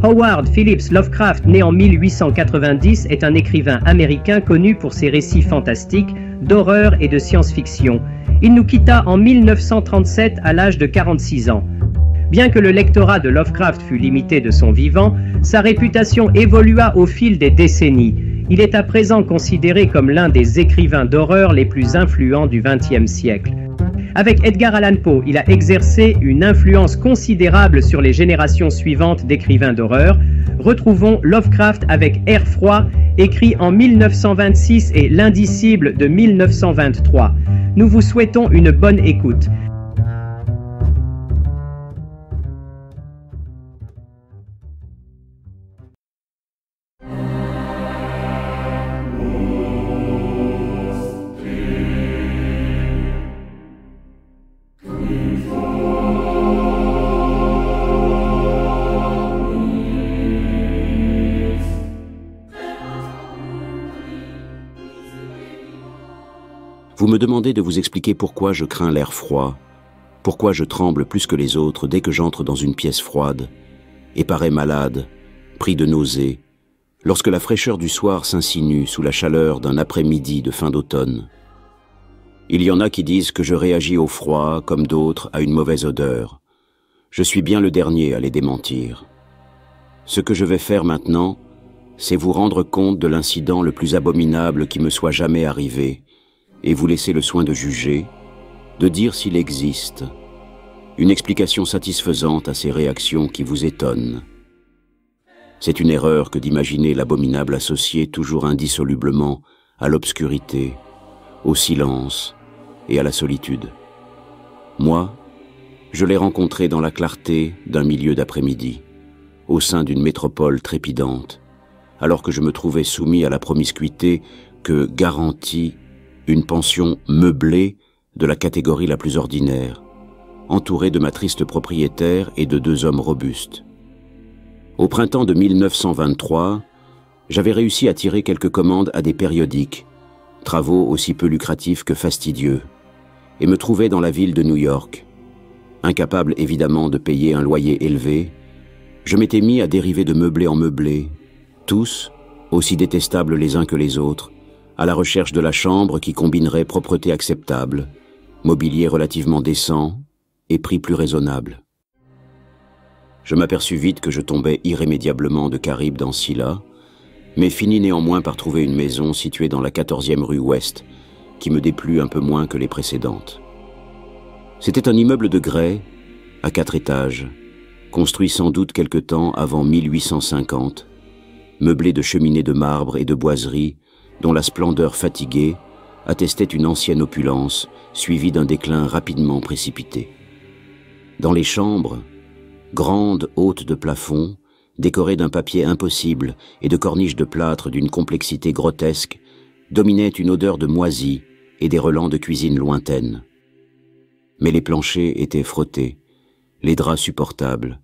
Howard Phillips Lovecraft, né en 1890, est un écrivain américain connu pour ses récits fantastiques, d'horreur et de science-fiction. Il nous quitta en 1937 à l'âge de 46 ans. Bien que le lectorat de Lovecraft fût limité de son vivant, sa réputation évolua au fil des décennies. Il est à présent considéré comme l'un des écrivains d'horreur les plus influents du XXe siècle. Avec Edgar Allan Poe, il a exercé une influence considérable sur les générations suivantes d'écrivains d'horreur. Retrouvons Lovecraft avec Air froid, écrit en 1926 et L'Indicible de 1923. Nous vous souhaitons une bonne écoute. Vous me demandez de vous expliquer pourquoi je crains l'air froid, pourquoi je tremble plus que les autres dès que j'entre dans une pièce froide, et parais malade, pris de nausées, lorsque la fraîcheur du soir s'insinue sous la chaleur d'un après-midi de fin d'automne. Il y en a qui disent que je réagis au froid, comme d'autres à une mauvaise odeur. Je suis bien le dernier à les démentir. Ce que je vais faire maintenant, c'est vous rendre compte de l'incident le plus abominable qui me soit jamais arrivé, et vous laisser le soin de juger, de dire s'il existe une explication satisfaisante à ces réactions qui vous étonnent. C'est une erreur que d'imaginer l'abominable associé toujours indissolublement à l'obscurité, au silence et à la solitude. Moi, je l'ai rencontré dans la clarté d'un milieu d'après-midi, au sein d'une métropole trépidante, alors que je me trouvais soumis à la promiscuité que garantit une pension meublée de la catégorie la plus ordinaire, entourée de ma triste propriétaire et de 2 hommes robustes. Au printemps de 1923, j'avais réussi à tirer quelques commandes à des périodiques, travaux aussi peu lucratifs que fastidieux, et me trouvais dans la ville de New York. Incapable évidemment de payer un loyer élevé, je m'étais mis à dériver de meublé en meublé, tous aussi détestables les uns que les autres, à la recherche de la chambre qui combinerait propreté acceptable, mobilier relativement décent et prix plus raisonnable. Je m'aperçus vite que je tombais irrémédiablement de Caribe dans Scylla, mais finis néanmoins par trouver une maison située dans la 14e rue Ouest, qui me déplut un peu moins que les précédentes. C'était un immeuble de grès, à 4 étages, construit sans doute quelque temps avant 1850, meublé de cheminées de marbre et de boiseries, dont la splendeur fatiguée attestait une ancienne opulence, suivie d'un déclin rapidement précipité. Dans les chambres, grandes hautes de plafond, décorées d'un papier impossible et de corniches de plâtre d'une complexité grotesque, dominait une odeur de moisi et des relents de cuisine lointaine. Mais les planchers étaient frottés, les draps supportables,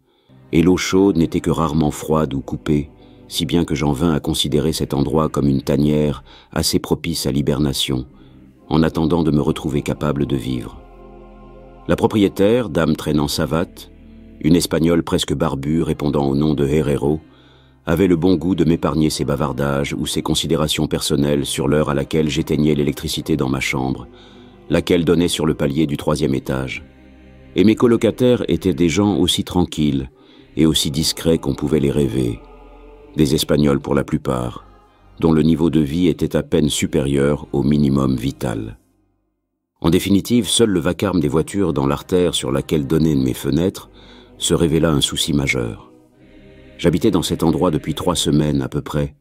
et l'eau chaude n'était que rarement froide ou coupée, si bien que j'en vins à considérer cet endroit comme une tanière assez propice à l'hibernation, en attendant de me retrouver capable de vivre. La propriétaire, dame traînant savate, une Espagnole presque barbue répondant au nom de Herrero, avait le bon goût de m'épargner ses bavardages ou ses considérations personnelles sur l'heure à laquelle j'éteignais l'électricité dans ma chambre, laquelle donnait sur le palier du 3e étage. Et mes colocataires étaient des gens aussi tranquilles et aussi discrets qu'on pouvait les rêver. Des Espagnols pour la plupart, dont le niveau de vie était à peine supérieur au minimum vital. En définitive, seul le vacarme des voitures dans l'artère sur laquelle donnaient mes fenêtres se révéla un souci majeur. J'habitais dans cet endroit depuis 3 semaines à peu près,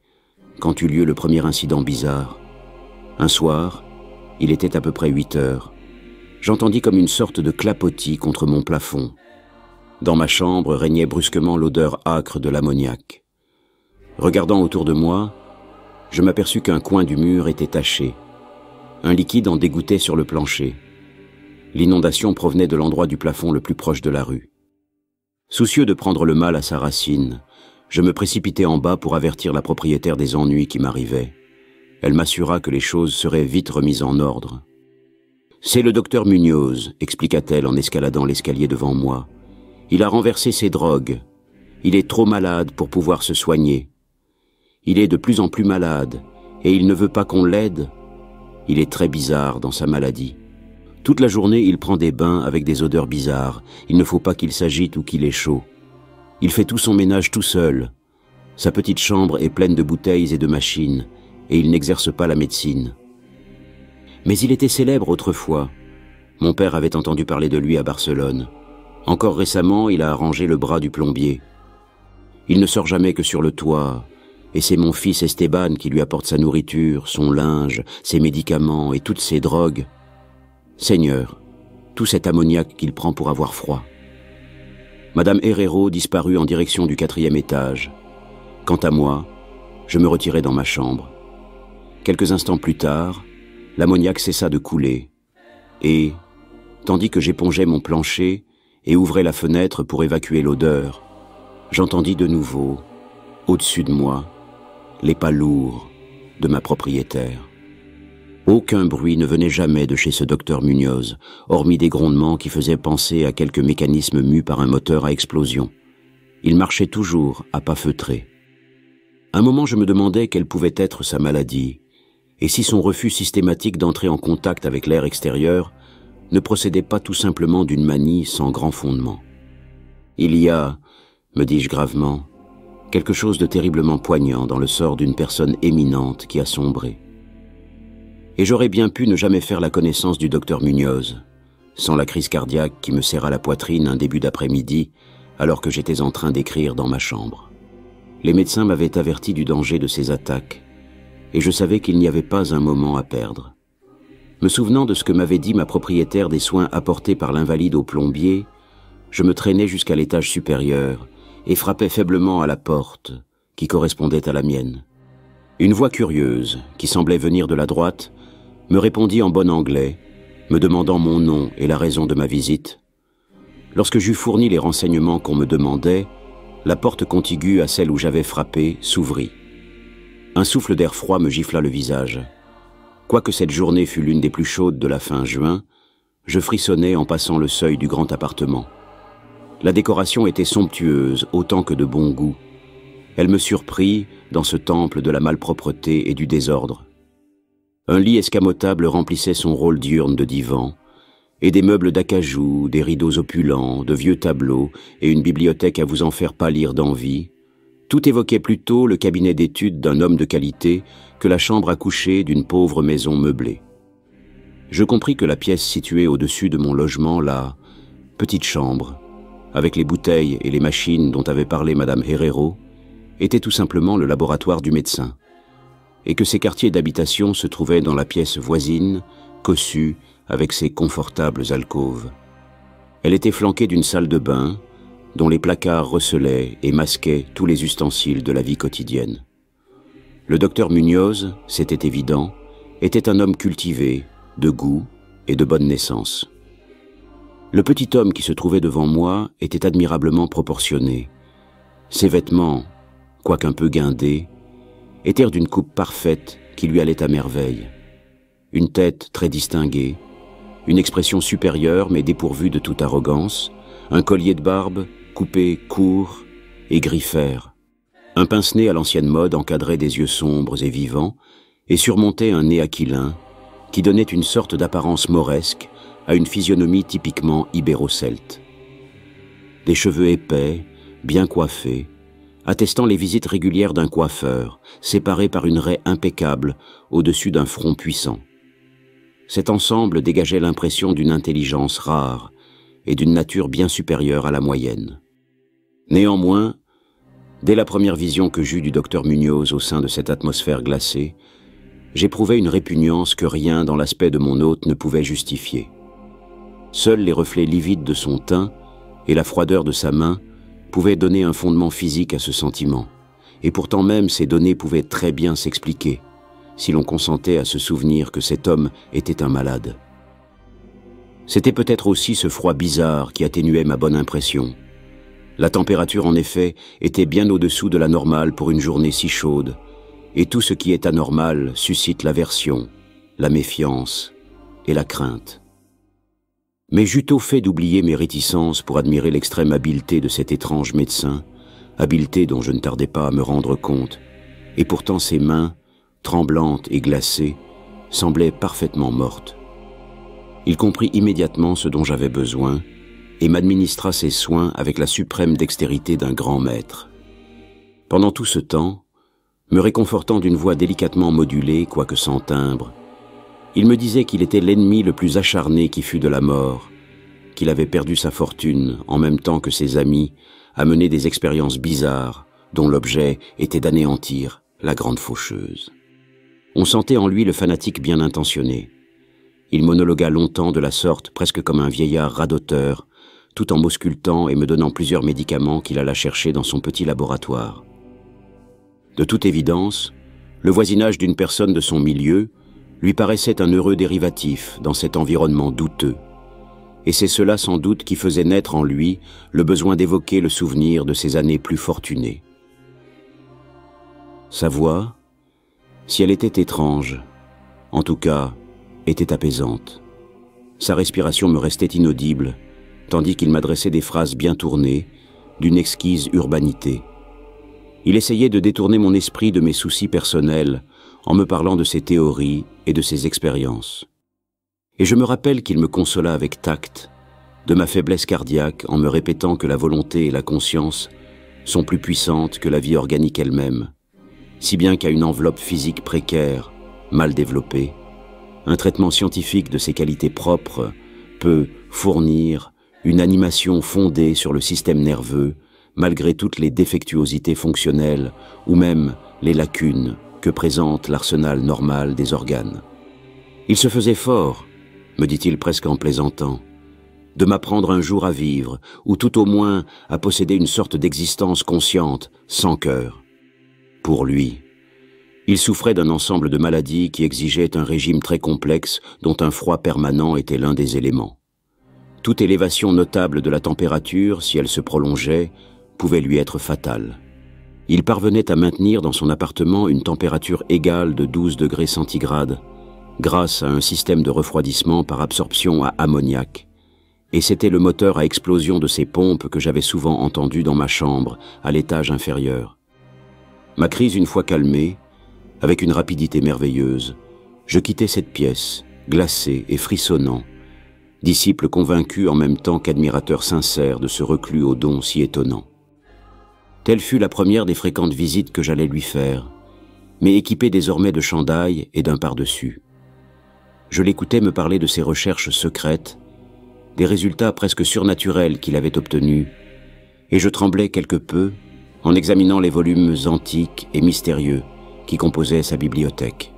quand eut lieu le premier incident bizarre. Un soir, il était à peu près 8 heures, j'entendis comme une sorte de clapotis contre mon plafond. Dans ma chambre régnait brusquement l'odeur âcre de l'ammoniac. Regardant autour de moi, je m'aperçus qu'un coin du mur était taché. Un liquide en dégouttait sur le plancher. L'inondation provenait de l'endroit du plafond le plus proche de la rue. Soucieux de prendre le mal à sa racine, je me précipitai en bas pour avertir la propriétaire des ennuis qui m'arrivaient. Elle m'assura que les choses seraient vite remises en ordre. « C'est le docteur Munoz », expliqua-t-elle en escaladant l'escalier devant moi. « Il a renversé ses drogues. Il est trop malade pour pouvoir se soigner. Il est de plus en plus malade, et il ne veut pas qu'on l'aide. Il est très bizarre dans sa maladie. Toute la journée, il prend des bains avec des odeurs bizarres. Il ne faut pas qu'il s'agite ou qu'il ait chaud. Il fait tout son ménage tout seul. Sa petite chambre est pleine de bouteilles et de machines, et il n'exerce pas la médecine. Mais il était célèbre autrefois. Mon père avait entendu parler de lui à Barcelone. Encore récemment, il a arrangé le bras du plombier. Il ne sort jamais que sur le toit, et c'est mon fils Esteban qui lui apporte sa nourriture, son linge, ses médicaments et toutes ses drogues. Seigneur, tout cet ammoniac qu'il prend pour avoir froid. Madame Herrero disparut en direction du 4e étage. Quant à moi, je me retirai dans ma chambre. Quelques instants plus tard, l'ammoniac cessa de couler, et, tandis que j'épongeais mon plancher et ouvrais la fenêtre pour évacuer l'odeur, j'entendis de nouveau, au-dessus de moi, les pas lourds de ma propriétaire. Aucun bruit ne venait jamais de chez ce docteur Muñoz, hormis des grondements qui faisaient penser à quelques mécanismes mus par un moteur à explosion. Il marchait toujours à pas feutrés. Un moment, je me demandais quelle pouvait être sa maladie, et si son refus systématique d'entrer en contact avec l'air extérieur ne procédait pas tout simplement d'une manie sans grand fondement. Il y a, me dis-je gravement, quelque chose de terriblement poignant dans le sort d'une personne éminente qui a sombré. Et j'aurais bien pu ne jamais faire la connaissance du docteur Muñoz, sans la crise cardiaque qui me serra la poitrine un début d'après-midi, alors que j'étais en train d'écrire dans ma chambre. Les médecins m'avaient averti du danger de ces attaques, et je savais qu'il n'y avait pas un moment à perdre. Me souvenant de ce que m'avait dit ma propriétaire des soins apportés par l'invalide au plombier, je me traînais jusqu'à l'étage supérieur et frappais faiblement à la porte, qui correspondait à la mienne. Une voix curieuse, qui semblait venir de la droite, me répondit en bon anglais, me demandant mon nom et la raison de ma visite. Lorsque j'eus fourni les renseignements qu'on me demandait, la porte contiguë à celle où j'avais frappé s'ouvrit. Un souffle d'air froid me gifla le visage. Quoique cette journée fût l'une des plus chaudes de la fin juin, je frissonnais en passant le seuil du grand appartement. La décoration était somptueuse autant que de bon goût. Elle me surprit dans ce temple de la malpropreté et du désordre. Un lit escamotable remplissait son rôle diurne de divan, et des meubles d'acajou, des rideaux opulents, de vieux tableaux et une bibliothèque à vous en faire pâlir d'envie, tout évoquait plutôt le cabinet d'études d'un homme de qualité que la chambre à coucher d'une pauvre maison meublée. Je compris que la pièce située au-dessus de mon logement, la petite chambre, avec les bouteilles et les machines dont avait parlé Madame Herrero, était tout simplement le laboratoire du médecin, et que ses quartiers d'habitation se trouvaient dans la pièce voisine, cossue, avec ses confortables alcôves. Elle était flanquée d'une salle de bain, dont les placards recelaient et masquaient tous les ustensiles de la vie quotidienne. Le docteur Muñoz, c'était évident, était un homme cultivé, de goût et de bonne naissance. Le petit homme qui se trouvait devant moi était admirablement proportionné. Ses vêtements, quoiqu'un peu guindés, étaient d'une coupe parfaite qui lui allait à merveille. Une tête très distinguée, une expression supérieure mais dépourvue de toute arrogance, un collier de barbe coupé court et gris-fer. Un pince-nez à l'ancienne mode encadrait des yeux sombres et vivants et surmontait un nez aquilin qui donnait une sorte d'apparence mauresque à une physionomie typiquement ibéro-celte. Des cheveux épais, bien coiffés, attestant les visites régulières d'un coiffeur, séparés par une raie impeccable au-dessus d'un front puissant. Cet ensemble dégageait l'impression d'une intelligence rare et d'une nature bien supérieure à la moyenne. Néanmoins, dès la première vision que j'eus du docteur Muñoz au sein de cette atmosphère glacée, j'éprouvais une répugnance que rien dans l'aspect de mon hôte ne pouvait justifier. Seuls les reflets livides de son teint et la froideur de sa main pouvaient donner un fondement physique à ce sentiment, et pourtant même ces données pouvaient très bien s'expliquer, si l'on consentait à se souvenir que cet homme était un malade. C'était peut-être aussi ce froid bizarre qui atténuait ma bonne impression. La température, en effet, était bien au-dessous de la normale pour une journée si chaude, et tout ce qui est anormal suscite l'aversion, la méfiance et la crainte. Mais j'eus tôt fait d'oublier mes réticences pour admirer l'extrême habileté de cet étrange médecin, habileté dont je ne tardais pas à me rendre compte, et pourtant ses mains, tremblantes et glacées, semblaient parfaitement mortes. Il comprit immédiatement ce dont j'avais besoin et m'administra ses soins avec la suprême dextérité d'un grand maître. Pendant tout ce temps, me réconfortant d'une voix délicatement modulée, quoique sans timbre, il me disait qu'il était l'ennemi le plus acharné qui fût de la mort, qu'il avait perdu sa fortune en même temps que ses amis à mener des expériences bizarres dont l'objet était d'anéantir la grande faucheuse. On sentait en lui le fanatique bien intentionné. Il monologua longtemps de la sorte, presque comme un vieillard radoteur, tout en m'auscultant et me donnant plusieurs médicaments qu'il alla chercher dans son petit laboratoire. De toute évidence, le voisinage d'une personne de son milieu lui paraissait un heureux dérivatif dans cet environnement douteux. Et c'est cela sans doute qui faisait naître en lui le besoin d'évoquer le souvenir de ses années plus fortunées. Sa voix, si elle était étrange, en tout cas, était apaisante. Sa respiration me restait inaudible, tandis qu'il m'adressait des phrases bien tournées, d'une exquise urbanité. Il essayait de détourner mon esprit de mes soucis personnels en me parlant de ses théories et de ses expériences. Et je me rappelle qu'il me consola avec tact de ma faiblesse cardiaque en me répétant que la volonté et la conscience sont plus puissantes que la vie organique elle-même, si bien qu'à une enveloppe physique précaire, mal développée, un traitement scientifique de ses qualités propres peut fournir une animation fondée sur le système nerveux malgré toutes les défectuosités fonctionnelles ou même les lacunes que présente l'arsenal normal des organes. Il se faisait fort, me dit-il presque en plaisantant, de m'apprendre un jour à vivre, ou tout au moins à posséder une sorte d'existence consciente, sans cœur. Pour lui, il souffrait d'un ensemble de maladies qui exigeaient un régime très complexe dont un froid permanent était l'un des éléments. Toute élévation notable de la température, si elle se prolongeait, pouvait lui être fatale. Il parvenait à maintenir dans son appartement une température égale de 12 degrés centigrades, grâce à un système de refroidissement par absorption à ammoniac, et c'était le moteur à explosion de ces pompes que j'avais souvent entendu dans ma chambre, à l'étage inférieur. Ma crise une fois calmée, avec une rapidité merveilleuse, je quittais cette pièce, glacé et frissonnant, disciple convaincu en même temps qu'admirateur sincère de ce reclus au don si étonnant. Telle fut la première des fréquentes visites que j'allais lui faire, mais équipé désormais de chandail et d'un pardessus. Je l'écoutais me parler de ses recherches secrètes, des résultats presque surnaturels qu'il avait obtenus, et je tremblais quelque peu en examinant les volumes antiques et mystérieux qui composaient sa bibliothèque.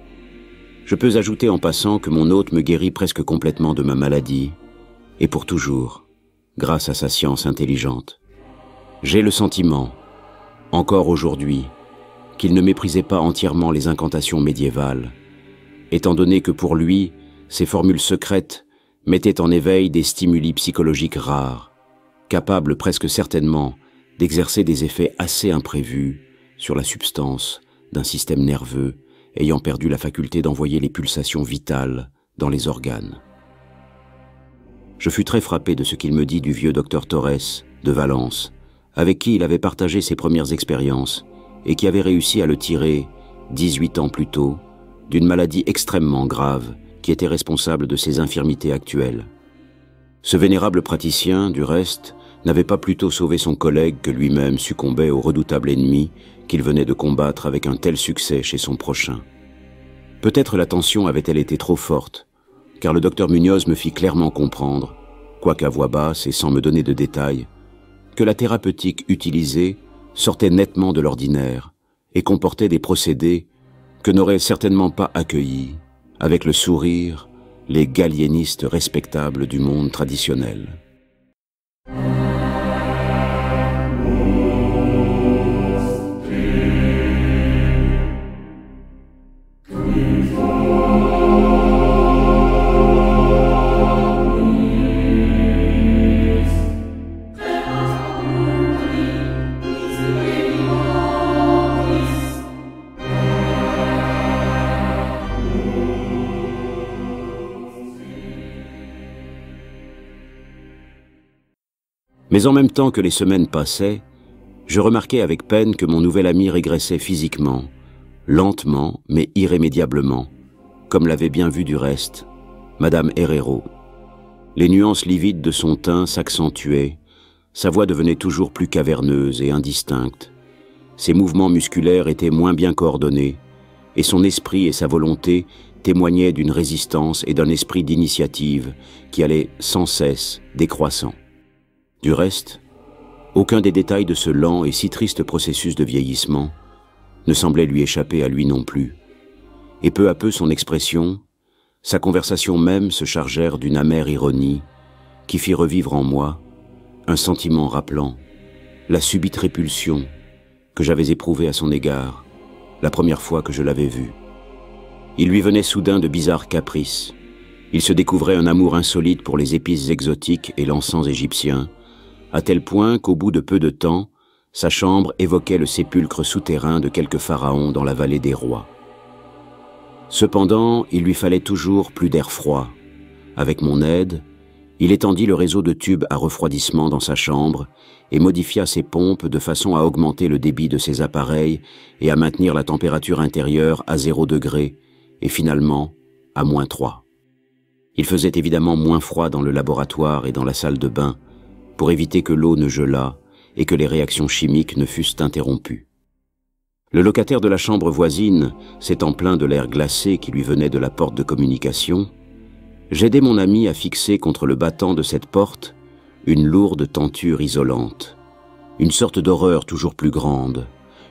Je peux ajouter en passant que mon hôte me guérit presque complètement de ma maladie, et pour toujours, grâce à sa science intelligente. J'ai le sentiment, encore aujourd'hui, qu'il ne méprisait pas entièrement les incantations médiévales, étant donné que pour lui, ces formules secrètes mettaient en éveil des stimuli psychologiques rares, capables presque certainement d'exercer des effets assez imprévus sur la substance d'un système nerveux ayant perdu la faculté d'envoyer les pulsations vitales dans les organes. Je fus très frappé de ce qu'il me dit du vieux docteur Torres de Valence, avec qui il avait partagé ses premières expériences et qui avait réussi à le tirer, 18 ans plus tôt, d'une maladie extrêmement grave qui était responsable de ses infirmités actuelles. Ce vénérable praticien, du reste, n'avait pas plutôt sauvé son collègue que lui-même succombait au redoutable ennemi qu'il venait de combattre avec un tel succès chez son prochain. Peut-être la tension avait-elle été trop forte, car le docteur Munoz me fit clairement comprendre, quoique à voix basse et sans me donner de détails, que la thérapeutique utilisée sortait nettement de l'ordinaire et comportait des procédés que n'auraient certainement pas accueillis, avec le sourire, les galliénistes respectables du monde traditionnel. Mais en même temps que les semaines passaient, Je remarquai avec peine que mon nouvel ami régressait physiquement, lentement mais irrémédiablement, comme l'avait bien vu du reste Madame Herrero. Les nuances livides de son teint s'accentuaient, sa voix devenait toujours plus caverneuse et indistincte. Ses mouvements musculaires étaient moins bien coordonnés, et son esprit et sa volonté témoignaient d'une résistance et d'un esprit d'initiative qui allait sans cesse décroissant. Du reste, aucun des détails de ce lent et si triste processus de vieillissement ne semblait lui échapper à lui non plus. Et peu à peu son expression, sa conversation même se chargèrent d'une amère ironie qui fit revivre en moi un sentiment rappelant la subite répulsion que j'avais éprouvée à son égard la première fois que je l'avais vu. Il lui venait soudain de bizarres caprices. Il se découvrait un amour insolite pour les épices exotiques et l'encens égyptien, à tel point qu'au bout de peu de temps, sa chambre évoquait le sépulcre souterrain de quelques pharaons dans la vallée des rois. Cependant, il lui fallait toujours plus d'air froid. Avec mon aide, il étendit le réseau de tubes à refroidissement dans sa chambre et modifia ses pompes de façon à augmenter le débit de ses appareils et à maintenir la température intérieure à 0 degré et finalement à -3. Il faisait évidemment moins froid dans le laboratoire et dans la salle de bain pour éviter que l'eau ne gelât et que les réactions chimiques ne fussent interrompues. Le locataire de la chambre voisine, s'étant plaint de l'air glacé qui lui venait de la porte de communication, j'aidai mon ami à fixer contre le battant de cette porte une lourde tenture isolante. Une sorte d'horreur toujours plus grande,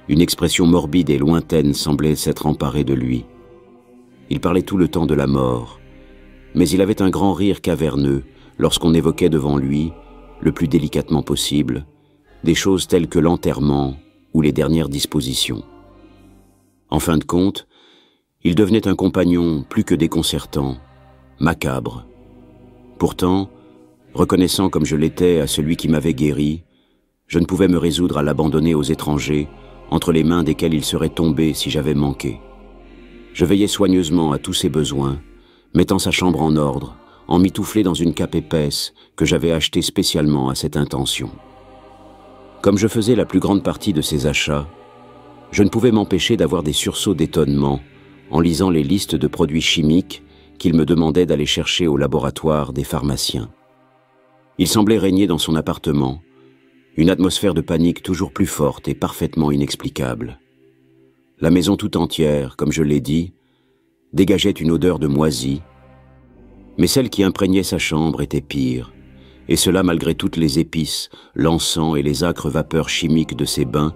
une expression morbide et lointaine semblait s'être emparée de lui. Il parlait tout le temps de la mort, mais il avait un grand rire caverneux lorsqu'on évoquait devant lui, le plus délicatement possible, des choses telles que l'enterrement ou les dernières dispositions. En fin de compte, il devenait un compagnon plus que déconcertant, macabre. Pourtant, reconnaissant comme je l'étais à celui qui m'avait guéri, je ne pouvais me résoudre à l'abandonner aux étrangers, entre les mains desquels il serait tombé si j'avais manqué. Je veillais soigneusement à tous ses besoins, mettant sa chambre en ordre, emmitouflé dans une cape épaisse que j'avais achetée spécialement à cette intention. Comme je faisais la plus grande partie de ses achats, je ne pouvais m'empêcher d'avoir des sursauts d'étonnement en lisant les listes de produits chimiques qu'il me demandait d'aller chercher au laboratoire des pharmaciens. Il semblait régner dans son appartement une atmosphère de panique toujours plus forte et parfaitement inexplicable. La maison tout entière, comme je l'ai dit, dégageait une odeur de moisi, mais celle qui imprégnait sa chambre était pire, et cela malgré toutes les épices, l'encens et les âcres vapeurs chimiques de ses bains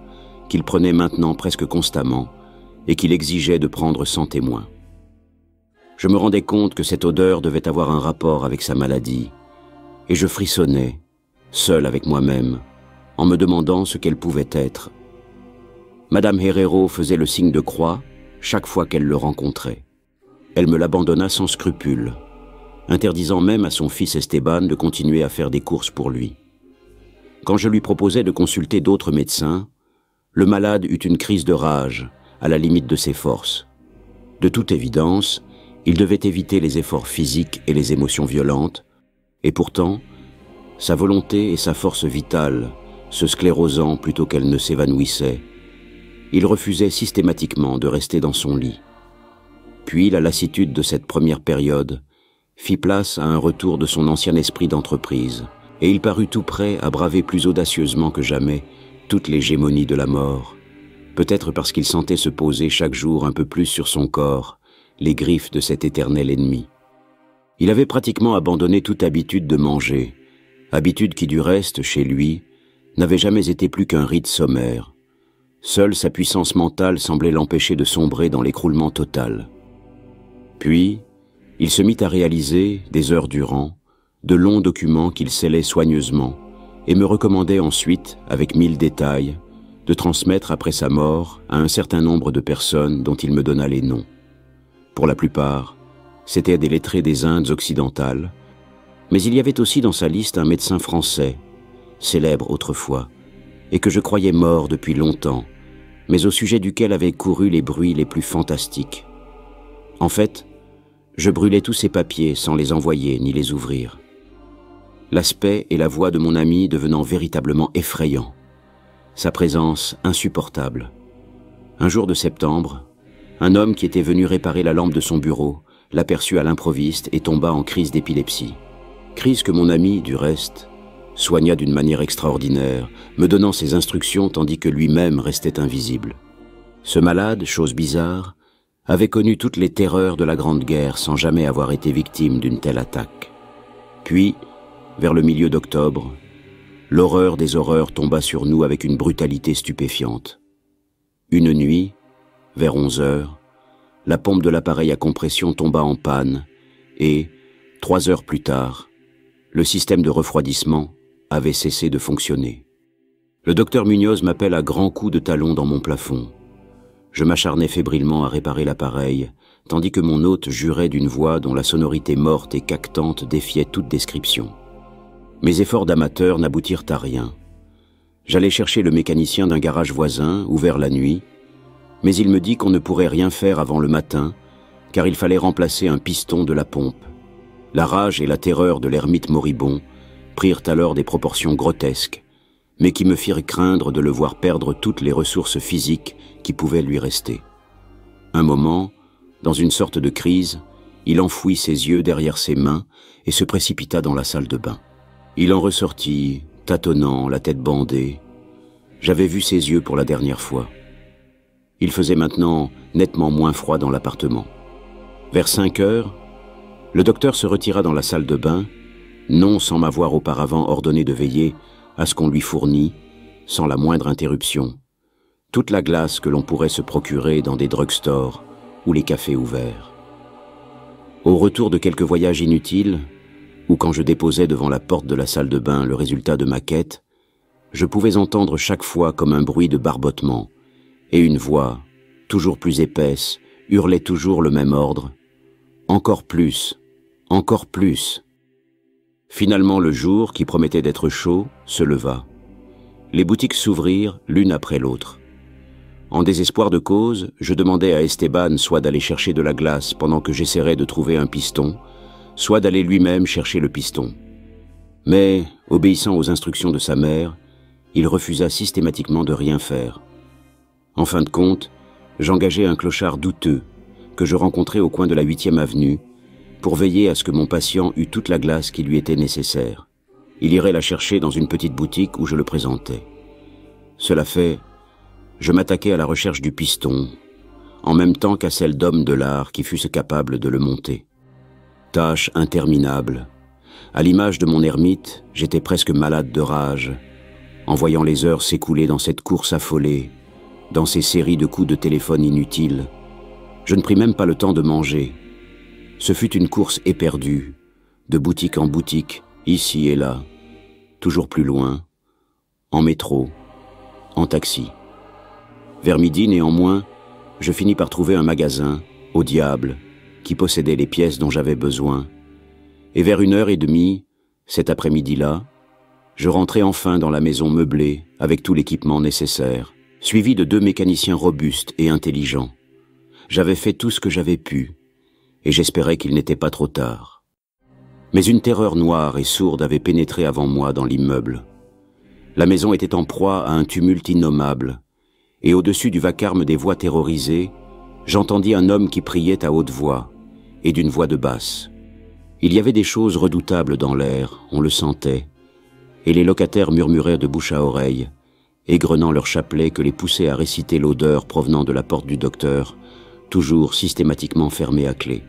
qu'il prenait maintenant presque constamment et qu'il exigeait de prendre sans témoin. Je me rendais compte que cette odeur devait avoir un rapport avec sa maladie, et je frissonnais, seul avec moi-même, en me demandant ce qu'elle pouvait être. Madame Herrero faisait le signe de croix chaque fois qu'elle le rencontrait. Elle me l'abandonna sans scrupule, interdisant même à son fils Esteban de continuer à faire des courses pour lui. Quand je lui proposais de consulter d'autres médecins, le malade eut une crise de rage, à la limite de ses forces. De toute évidence, il devait éviter les efforts physiques et les émotions violentes, et pourtant, sa volonté et sa force vitale, se sclérosant plutôt qu'elle ne s'évanouissait, il refusait systématiquement de rester dans son lit. Puis la lassitude de cette première période fit place à un retour de son ancien esprit d'entreprise, et il parut tout prêt à braver plus audacieusement que jamais toute l'hégémonie de la mort, peut-être parce qu'il sentait se poser chaque jour un peu plus sur son corps les griffes de cet éternel ennemi. Il avait pratiquement abandonné toute habitude de manger, habitude qui du reste, chez lui, n'avait jamais été plus qu'un rite sommaire. Seule sa puissance mentale semblait l'empêcher de sombrer dans l'écroulement total. Puis, il se mit à réaliser, des heures durant, de longs documents qu'il scellait soigneusement, et me recommandait ensuite, avec 1000 détails, de transmettre après sa mort à un certain nombre de personnes dont il me donna les noms. Pour la plupart, c'étaient des lettrés des Indes occidentales, mais il y avait aussi dans sa liste un médecin français, célèbre autrefois, et que je croyais mort depuis longtemps, mais au sujet duquel avaient couru les bruits les plus fantastiques. En fait, je brûlais tous ces papiers sans les envoyer ni les ouvrir. L'aspect et la voix de mon ami devenant véritablement effrayants. sa présence insupportable. Un jour de septembre, un homme qui était venu réparer la lampe de son bureau l'aperçut à l'improviste et tomba en crise d'épilepsie. Crise que mon ami, du reste, soigna d'une manière extraordinaire, me donnant ses instructions tandis que lui-même restait invisible. Ce malade, chose bizarre, avait connu toutes les terreurs de la Grande Guerre sans jamais avoir été victime d'une telle attaque. Puis, vers le milieu d'octobre, l'horreur des horreurs tomba sur nous avec une brutalité stupéfiante. Une nuit, vers 11 heures, la pompe de l'appareil à compression tomba en panne et, 3 heures plus tard, le système de refroidissement avait cessé de fonctionner. Le docteur Munoz m'appelle à grands coups de talon dans mon plafond. Je m'acharnais fébrilement à réparer l'appareil, tandis que mon hôte jurait d'une voix dont la sonorité morte et caquetante défiait toute description. Mes efforts d'amateur n'aboutirent à rien. J'allais chercher le mécanicien d'un garage voisin, ouvert la nuit, mais il me dit qu'on ne pourrait rien faire avant le matin, car il fallait remplacer un piston de la pompe. La rage et la terreur de l'ermite moribond prirent alors des proportions grotesques, mais qui me firent craindre de le voir perdre toutes les ressources physiques qui pouvaient lui rester. Un moment, dans une sorte de crise, il enfouit ses yeux derrière ses mains et se précipita dans la salle de bain. Il en ressortit, tâtonnant, la tête bandée. J'avais vu ses yeux pour la dernière fois. Il faisait maintenant nettement moins froid dans l'appartement. Vers 5 heures, le docteur se retira dans la salle de bain, non sans m'avoir auparavant ordonné de veiller à ce qu'on lui fournît, sans la moindre interruption, toute la glace que l'on pourrait se procurer dans des drugstores ou les cafés ouverts. Au retour de quelques voyages inutiles, ou quand je déposais devant la porte de la salle de bain le résultat de ma quête, je pouvais entendre chaque fois comme un bruit de barbotement, et une voix, toujours plus épaisse, hurlait toujours le même ordre. Encore plus, encore plus. Finalement, le jour, qui promettait d'être chaud, se leva. Les boutiques s'ouvrirent l'une après l'autre. En désespoir de cause, je demandais à Esteban soit d'aller chercher de la glace pendant que j'essaierais de trouver un piston, soit d'aller lui-même chercher le piston. Mais, obéissant aux instructions de sa mère, il refusa systématiquement de rien faire. En fin de compte, j'engageai un clochard douteux, que je rencontrai au coin de la 8e avenue, pour veiller à ce que mon patient eût toute la glace qui lui était nécessaire. Il irait la chercher dans une petite boutique où je le présentais. Cela fait, je m'attaquai à la recherche du piston, en même temps qu'à celle d'homme de l'art qui fussent capables de le monter. Tâche interminable. À l'image de mon ermite, j'étais presque malade de rage, en voyant les heures s'écouler dans cette course affolée, dans ces séries de coups de téléphone inutiles. Je ne pris même pas le temps de manger. Ce fut une course éperdue, de boutique en boutique, ici et là, toujours plus loin, en métro, en taxi. Vers midi, néanmoins, je finis par trouver un magasin, au diable, qui possédait les pièces dont j'avais besoin. Et vers 1h30, cet après-midi-là, je rentrai enfin dans la maison meublée avec tout l'équipement nécessaire, suivi de 2 mécaniciens robustes et intelligents. J'avais fait tout ce que j'avais pu, et j'espérais qu'il n'était pas trop tard. Mais une terreur noire et sourde avait pénétré avant moi dans l'immeuble. La maison était en proie à un tumulte innommable, et au-dessus du vacarme des voix terrorisées, j'entendis un homme qui priait à haute voix, et d'une voix de basse. Il y avait des choses redoutables dans l'air, on le sentait, et les locataires murmuraient de bouche à oreille, égrenant leurs chapelets que les poussait à réciter l'odeur provenant de la porte du docteur, toujours systématiquement fermée à clé.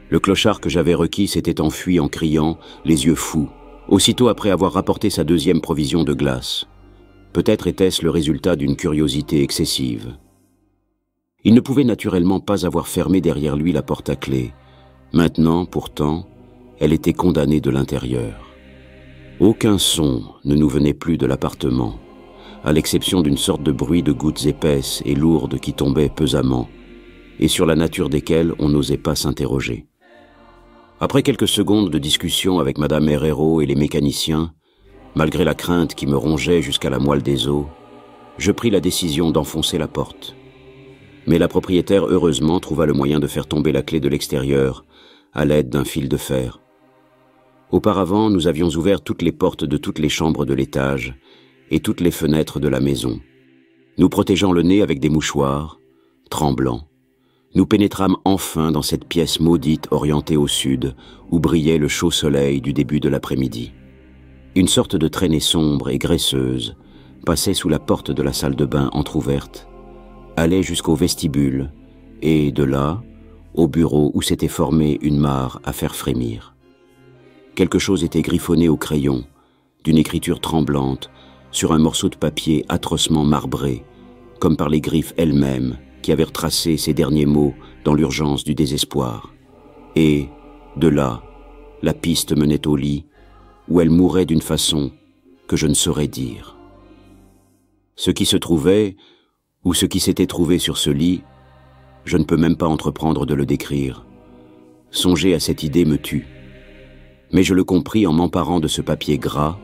Le clochard que j'avais requis s'était enfui en criant, les yeux fous, aussitôt après avoir rapporté sa 2e provision de glace. Peut-être était-ce le résultat d'une curiosité excessive. Il ne pouvait naturellement pas avoir fermé derrière lui la porte à clé. Maintenant, pourtant, elle était condamnée de l'intérieur. Aucun son ne nous venait plus de l'appartement, à l'exception d'une sorte de bruit de gouttes épaisses et lourdes qui tombaient pesamment, et sur la nature desquelles on n'osait pas s'interroger. Après quelques secondes de discussion avec Madame Herrero et les mécaniciens, malgré la crainte qui me rongeait jusqu'à la moelle des os, je pris la décision d'enfoncer la porte. Mais la propriétaire, heureusement, trouva le moyen de faire tomber la clé de l'extérieur, à l'aide d'un fil de fer. Auparavant, nous avions ouvert toutes les portes de toutes les chambres de l'étage, et toutes les fenêtres de la maison. Nous protégeant le nez avec des mouchoirs, tremblants, nous pénétrâmes enfin dans cette pièce maudite orientée au sud, où brillait le chaud soleil du début de l'après-midi. Une sorte de traînée sombre et graisseuse passait sous la porte de la salle de bain entr'ouverte, allait jusqu'au vestibule, et de là, au bureau où s'était formée une mare à faire frémir. Quelque chose était griffonné au crayon, d'une écriture tremblante, sur un morceau de papier atrocement marbré, comme par les griffes elles-mêmes qui avaient retracé ces derniers mots dans l'urgence du désespoir. Et, de là, la piste menait au lit, où elle mourait d'une façon que je ne saurais dire. Ce qui se trouvait, ou ce qui s'était trouvé sur ce lit, je ne peux même pas entreprendre de le décrire. Songer à cette idée me tue. Mais je le compris en m'emparant de ce papier gras,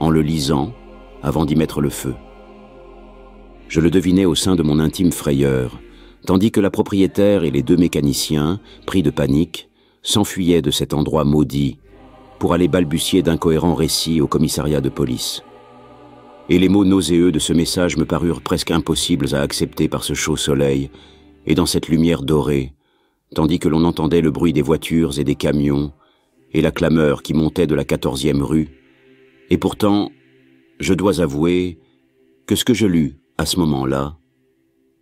en le lisant, avant d'y mettre le feu. Je le devinais au sein de mon intime frayeur, tandis que la propriétaire et les 2 mécaniciens, pris de panique, s'enfuyaient de cet endroit maudit pour aller balbutier d'incohérents récits au commissariat de police. Et les mots nauséeux de ce message me parurent presque impossibles à accepter par ce chaud soleil et dans cette lumière dorée, tandis que l'on entendait le bruit des voitures et des camions et la clameur qui montait de la 14e rue. Et pourtant, je dois avouer que ce que je lus à ce moment-là,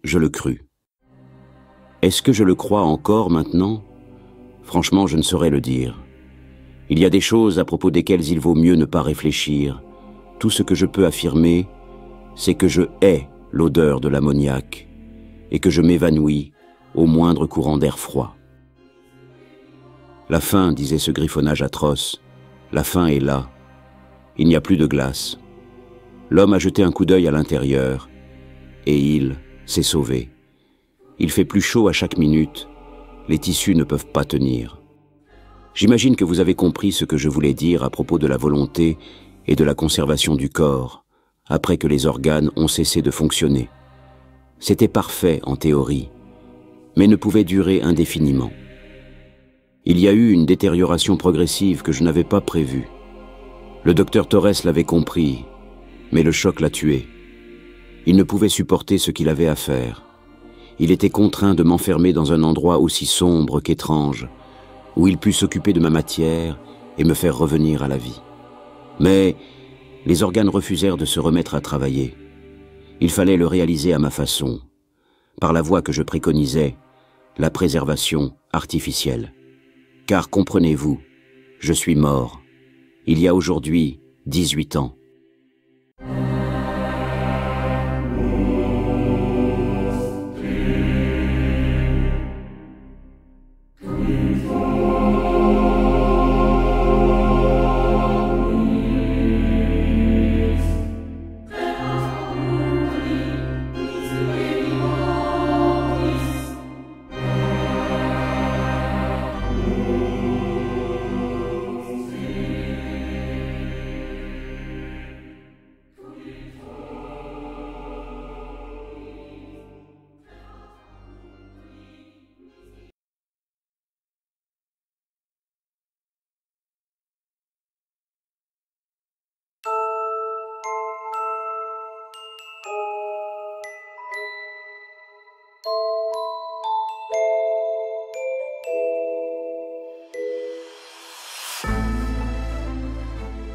je le crus. Est-ce que je le crois encore maintenant? Franchement, je ne saurais le dire. Il y a des choses à propos desquelles il vaut mieux ne pas réfléchir. Tout ce que je peux affirmer, c'est que je hais l'odeur de l'ammoniac et que je m'évanouis au moindre courant d'air froid. La faim, disait ce griffonnage atroce, la faim est là. Il n'y a plus de glace. L'homme a jeté un coup d'œil à l'intérieur et il s'est sauvé. Il fait plus chaud à chaque minute. Les tissus ne peuvent pas tenir. J'imagine que vous avez compris ce que je voulais dire à propos de la volonté et de la conservation du corps, après que les organes ont cessé de fonctionner. C'était parfait en théorie, mais ne pouvait durer indéfiniment. Il y a eu une détérioration progressive que je n'avais pas prévue. Le docteur Torres l'avait compris, mais le choc l'a tué. Il ne pouvait supporter ce qu'il avait à faire. Il était contraint de m'enfermer dans un endroit aussi sombre qu'étrange, où il pût s'occuper de ma matière et me faire revenir à la vie. Mais les organes refusèrent de se remettre à travailler. Il fallait le réaliser à ma façon, par la voie que je préconisais, la préservation artificielle. Car comprenez-vous, je suis mort, il y a aujourd'hui 18 ans.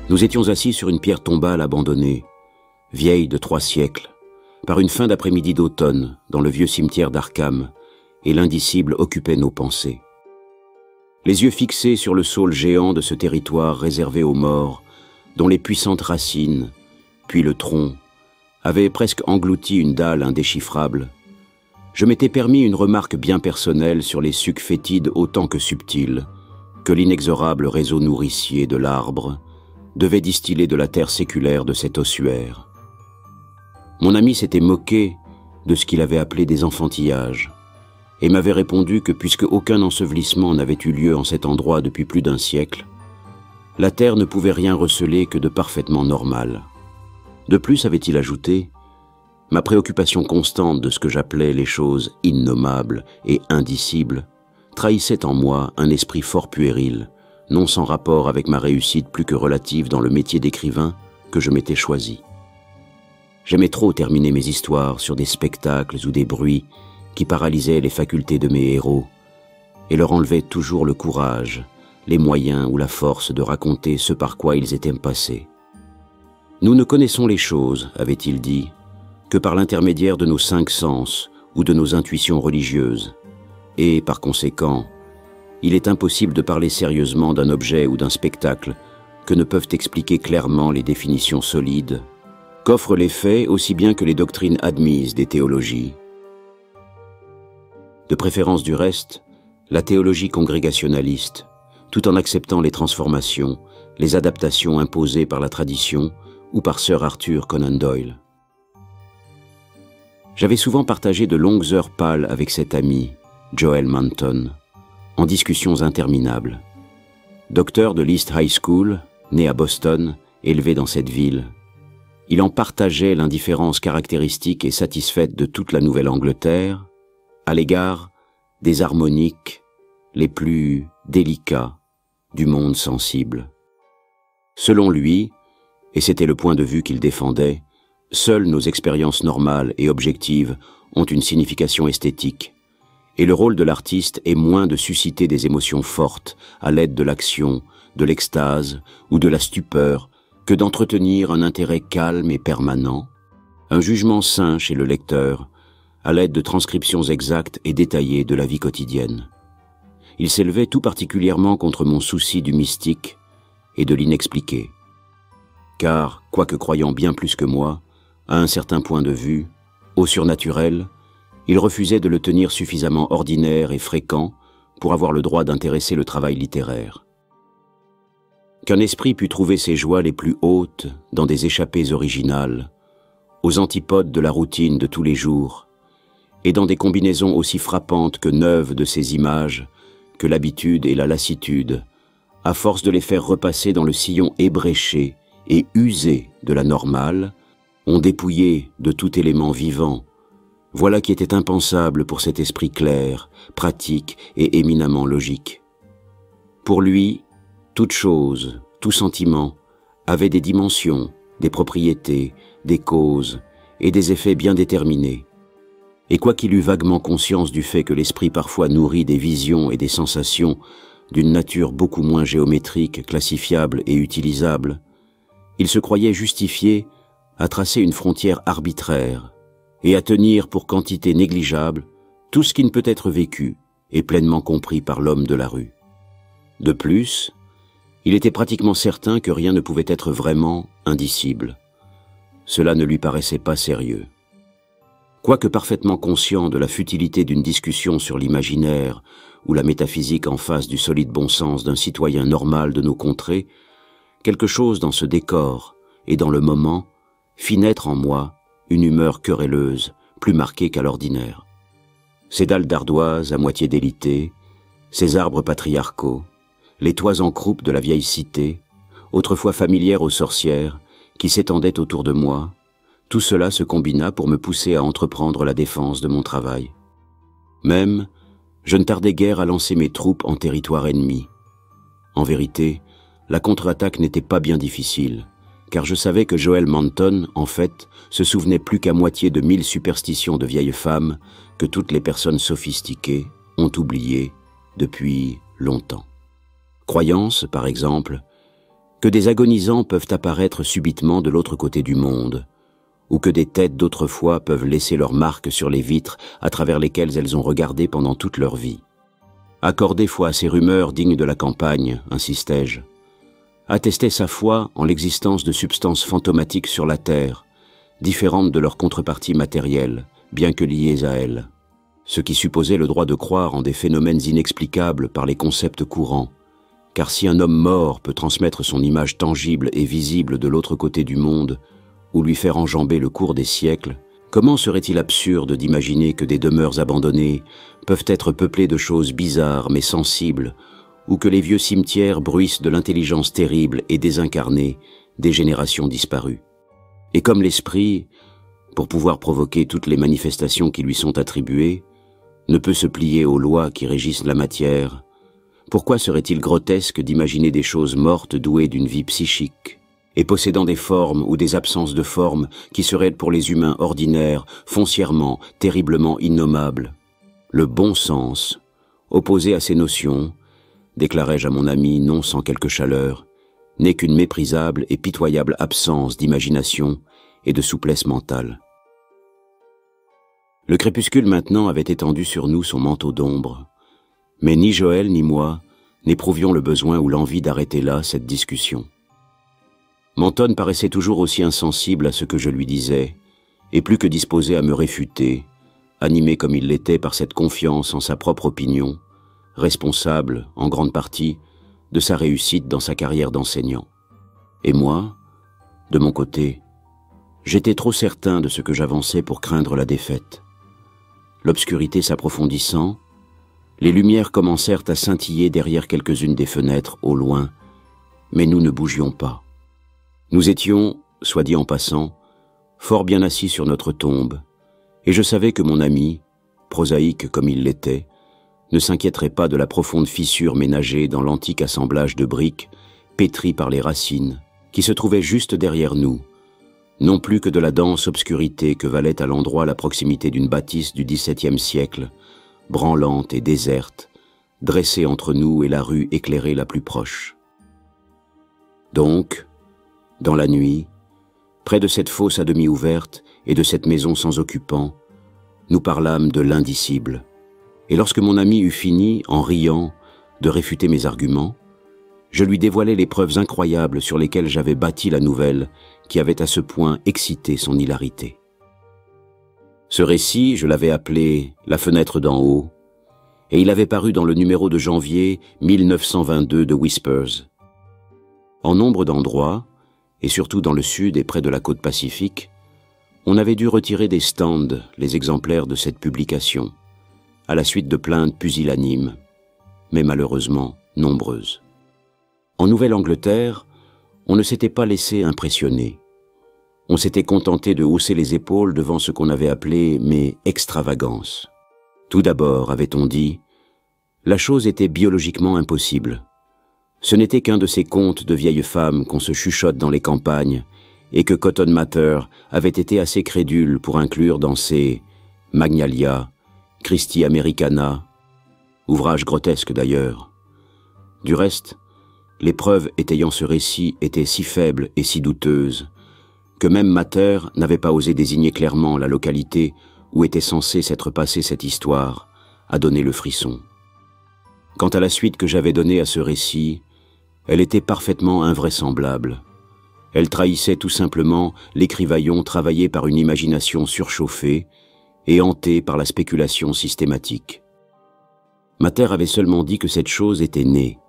Nous étions assis sur une pierre tombale abandonnée, vieille de 3 siècles, par une fin d'après-midi d'automne dans le vieux cimetière d'Arkham, et l'indicible occupait nos pensées. Les yeux fixés sur le saule géant de ce territoire réservé aux morts, dont les puissantes racines, puis le tronc, avaient presque englouti une dalle indéchiffrable, je m'étais permis une remarque bien personnelle sur les sucs fétides autant que subtils, que l'inexorable réseau nourricier de l'arbre devait distiller de la terre séculaire de cet ossuaire. Mon ami s'était moqué de ce qu'il avait appelé des enfantillages, et m'avait répondu que puisque aucun ensevelissement n'avait eu lieu en cet endroit depuis plus d'1 siècle, la terre ne pouvait rien receler que de parfaitement normal. De plus, avait-il ajouté, ma préoccupation constante de ce que j'appelais les choses innommables et indicibles trahissait en moi un esprit fort puéril, non sans rapport avec ma réussite plus que relative dans le métier d'écrivain que je m'étais choisi. J'aimais trop terminer mes histoires sur des spectacles ou des bruits qui paralysaient les facultés de mes héros et leur enlevaient toujours le courage, les moyens ou la force de raconter ce par quoi ils étaient passés. Nous ne connaissons les choses, avait-il dit, que par l'intermédiaire de nos 5 sens ou de nos intuitions religieuses, et, par conséquent, il est impossible de parler sérieusement d'un objet ou d'un spectacle que ne peuvent expliquer clairement les définitions solides qu'offrent les faits aussi bien que les doctrines admises des théologies. De préférence du reste, la théologie congrégationaliste, tout en acceptant les transformations, les adaptations imposées par la tradition ou par Sir Arthur Conan Doyle. J'avais souvent partagé de longues heures pâles avec cet ami, Joel Manton, en discussions interminables. Docteur de l'East High School, né à Boston, élevé dans cette ville, il en partageait l'indifférence caractéristique et satisfaite de toute la Nouvelle-Angleterre à l'égard des harmoniques les plus délicats du monde sensible. Selon lui, et c'était le point de vue qu'il défendait, seules nos expériences normales et objectives ont une signification esthétique, et le rôle de l'artiste est moins de susciter des émotions fortes à l'aide de l'action, de l'extase ou de la stupeur que d'entretenir un intérêt calme et permanent, un jugement sain chez le lecteur, à l'aide de transcriptions exactes et détaillées de la vie quotidienne. Il s'élevait tout particulièrement contre mon souci du mystique et de l'inexpliqué. Car, quoique croyant bien plus que moi, à un certain point de vue, au surnaturel, il refusait de le tenir suffisamment ordinaire et fréquent pour avoir le droit d'intéresser le travail littéraire. Qu'un esprit pût trouver ses joies les plus hautes dans des échappées originales, aux antipodes de la routine de tous les jours, et dans des combinaisons aussi frappantes que neuves de ces images, que l'habitude et la lassitude, à force de les faire repasser dans le sillon ébréché et usé de la normale, ont dépouillé de tout élément vivant. Voilà qui était impensable pour cet esprit clair, pratique et éminemment logique. Pour lui, toute chose, tout sentiment, avait des dimensions, des propriétés, des causes et des effets bien déterminés. Et quoiqu'il eût vaguement conscience du fait que l'esprit parfois nourrit des visions et des sensations d'une nature beaucoup moins géométrique, classifiable et utilisable, il se croyait justifié à tracer une frontière arbitraire et à tenir pour quantité négligeable tout ce qui ne peut être vécu et pleinement compris par l'homme de la rue. De plus, il était pratiquement certain que rien ne pouvait être vraiment indicible. Cela ne lui paraissait pas sérieux. Quoique parfaitement conscient de la futilité d'une discussion sur l'imaginaire ou la métaphysique en face du solide bon sens d'un citoyen normal de nos contrées, quelque chose dans ce décor et dans le moment fit naître en moi une humeur querelleuse, plus marquée qu'à l'ordinaire. Ces dalles d'ardoise à moitié délitées, ces arbres patriarcaux, les toits en croupe de la vieille cité, autrefois familière aux sorcières, qui s'étendaient autour de moi, tout cela se combina pour me pousser à entreprendre la défense de mon travail. Même, je ne tardais guère à lancer mes troupes en territoire ennemi. En vérité, la contre-attaque n'était pas bien difficile, car je savais que Joel Manton, en fait, se souvenait plus qu'à moitié de 1000 superstitions de vieilles femmes que toutes les personnes sophistiquées ont oubliées depuis longtemps. Croyance, par exemple, que des agonisants peuvent apparaître subitement de l'autre côté du monde, ou que des têtes d'autrefois peuvent laisser leurs marques sur les vitres à travers lesquelles elles ont regardé pendant toute leur vie. Accorder foi à ces rumeurs dignes de la campagne, insistais-je. Attester sa foi en l'existence de substances fantomatiques sur la terre, différentes de leur contrepartie matérielle, bien que liées à elles. Ce qui supposait le droit de croire en des phénomènes inexplicables par les concepts courants, car si un homme mort peut transmettre son image tangible et visible de l'autre côté du monde, ou lui faire enjamber le cours des siècles, comment serait-il absurde d'imaginer que des demeures abandonnées peuvent être peuplées de choses bizarres mais sensibles, ou que les vieux cimetières bruissent de l'intelligence terrible et désincarnée des générations disparues. Et comme l'esprit, pour pouvoir provoquer toutes les manifestations qui lui sont attribuées, ne peut se plier aux lois qui régissent la matière, pourquoi serait-il grotesque d'imaginer des choses mortes douées d'une vie psychique, et possédant des formes ou des absences de formes qui seraient pour les humains ordinaires, foncièrement, terriblement innommables. Le bon sens, opposé à ces notions, déclarai-je à mon ami non sans quelque chaleur, n'est qu'une méprisable et pitoyable absence d'imagination et de souplesse mentale. Le crépuscule maintenant avait étendu sur nous son manteau d'ombre, mais ni Joël ni moi n'éprouvions le besoin ou l'envie d'arrêter là cette discussion. Mentone paraissait toujours aussi insensible à ce que je lui disais, et plus que disposé à me réfuter, animé comme il l'était par cette confiance en sa propre opinion, responsable, en grande partie, de sa réussite dans sa carrière d'enseignant. Et moi, de mon côté, j'étais trop certain de ce que j'avançais pour craindre la défaite. L'obscurité s'approfondissant, les lumières commencèrent à scintiller derrière quelques-unes des fenêtres au loin, mais nous ne bougions pas. Nous étions, soit dit en passant, fort bien assis sur notre tombe, et je savais que mon ami, prosaïque comme il l'était, ne s'inquiéterait pas de la profonde fissure ménagée dans l'antique assemblage de briques pétries par les racines, qui se trouvait juste derrière nous, non plus que de la dense obscurité que valait à l'endroit la proximité d'une bâtisse du XVIIe siècle, branlante et déserte, dressée entre nous et la rue éclairée la plus proche. Donc, dans la nuit, près de cette fosse à demi ouverte et de cette maison sans occupant, nous parlâmes de l'indicible. Et lorsque mon ami eut fini, en riant, de réfuter mes arguments, je lui dévoilai les preuves incroyables sur lesquelles j'avais bâti la nouvelle qui avait à ce point excité son hilarité. Ce récit, je l'avais appelé « La fenêtre d'en haut » et il avait paru dans le numéro de janvier 1922 de Whispers. En nombre d'endroits, et surtout dans le sud et près de la côte Pacifique, on avait dû retirer des stands les exemplaires de cette publication, à la suite de plaintes pusillanimes, mais malheureusement nombreuses. En Nouvelle-Angleterre, on ne s'était pas laissé impressionner. On s'était contenté de hausser les épaules devant ce qu'on avait appelé « mes extravagances ». Tout d'abord, avait-on dit, la chose était biologiquement impossible. Ce n'était qu'un de ces contes de vieilles femmes qu'on se chuchote dans les campagnes et que Cotton Mather avait été assez crédule pour inclure dans ses « Magnalia », Christi Americana, ouvrage grotesque d'ailleurs. Du reste, les preuves étayant ce récit étaient si faibles et si douteuses que même Mather n'avait pas osé désigner clairement la localité où était censée s'être passée cette histoire, à donner le frisson. Quant à la suite que j'avais donnée à ce récit, elle était parfaitement invraisemblable. Elle trahissait tout simplement l'écrivaillon travaillé par une imagination surchauffée et hanté par la spéculation systématique. Mather avait seulement dit que cette chose était née,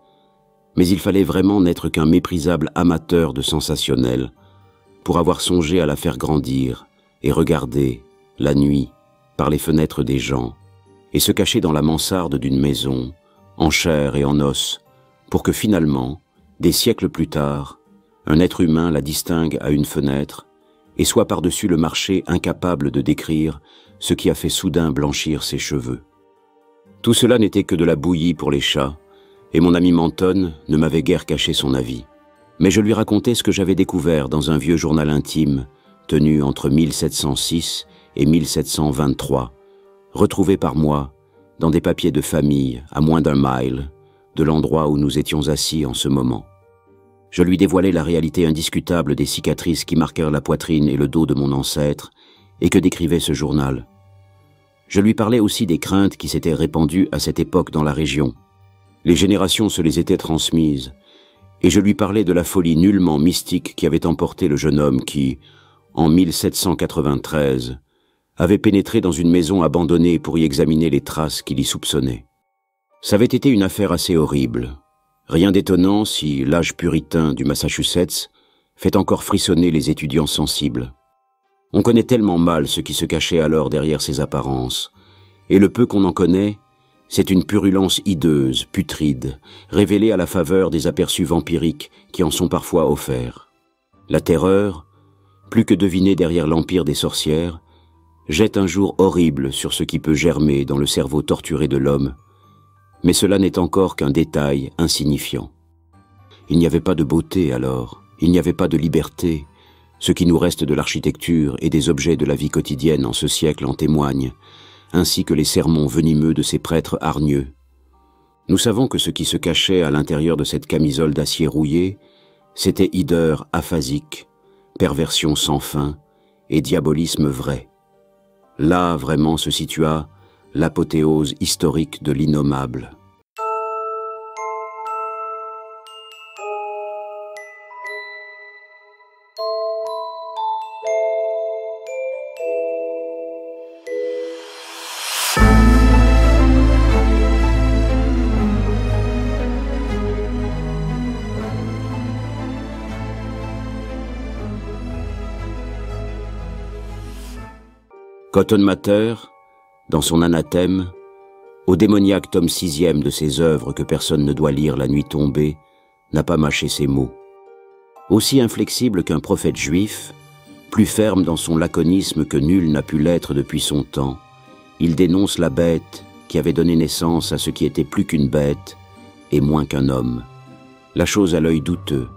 mais il fallait vraiment n'être qu'un méprisable amateur de sensationnel pour avoir songé à la faire grandir et regarder, la nuit, par les fenêtres des gens, et se cacher dans la mansarde d'une maison, en chair et en os, pour que finalement, des siècles plus tard, un être humain la distingue à une fenêtre et soit par-dessus le marché incapable de décrire ce qui a fait soudain blanchir ses cheveux. Tout cela n'était que de la bouillie pour les chats, et mon ami Mentone ne m'avait guère caché son avis. Mais je lui racontais ce que j'avais découvert dans un vieux journal intime, tenu entre 1706 et 1723, retrouvé par moi dans des papiers de famille à moins d'1 mile de l'endroit où nous étions assis en ce moment. Je lui dévoilais la réalité indiscutable des cicatrices qui marquèrent la poitrine et le dos de mon ancêtre et que décrivait ce journal. Je lui parlais aussi des craintes qui s'étaient répandues à cette époque dans la région. Les générations se les étaient transmises, et je lui parlais de la folie nullement mystique qui avait emporté le jeune homme qui, en 1793, avait pénétré dans une maison abandonnée pour y examiner les traces qu'il y soupçonnait. Ça avait été une affaire assez horrible. Rien d'étonnant si l'âge puritain du Massachusetts fait encore frissonner les étudiants sensibles. On connaît tellement mal ce qui se cachait alors derrière ces apparences, et le peu qu'on en connaît, c'est une purulence hideuse, putride, révélée à la faveur des aperçus vampiriques qui en sont parfois offerts. La terreur, plus que devinée derrière l'empire des sorcières, jette un jour horrible sur ce qui peut germer dans le cerveau torturé de l'homme, mais cela n'est encore qu'un détail insignifiant. Il n'y avait pas de beauté alors, Il n'y avait pas de liberté. Ce qui nous reste de l'architecture et des objets de la vie quotidienne en ce siècle en témoignent, ainsi que les sermons venimeux de ces prêtres hargneux. Nous savons que ce qui se cachait à l'intérieur de cette camisole d'acier rouillé, c'était hideur aphasique, perversion sans fin et diabolisme vrai. Là vraiment se situa l'apothéose historique de l'innommable. Cotton Mather, dans son anathème, au démoniaque tome 6e de ses œuvres que personne ne doit lire la nuit tombée, n'a pas mâché ses mots. Aussi inflexible qu'un prophète juif, plus ferme dans son laconisme que nul n'a pu l'être depuis son temps, il dénonce la bête qui avait donné naissance à ce qui était plus qu'une bête et moins qu'un homme. La chose à l'œil douteux,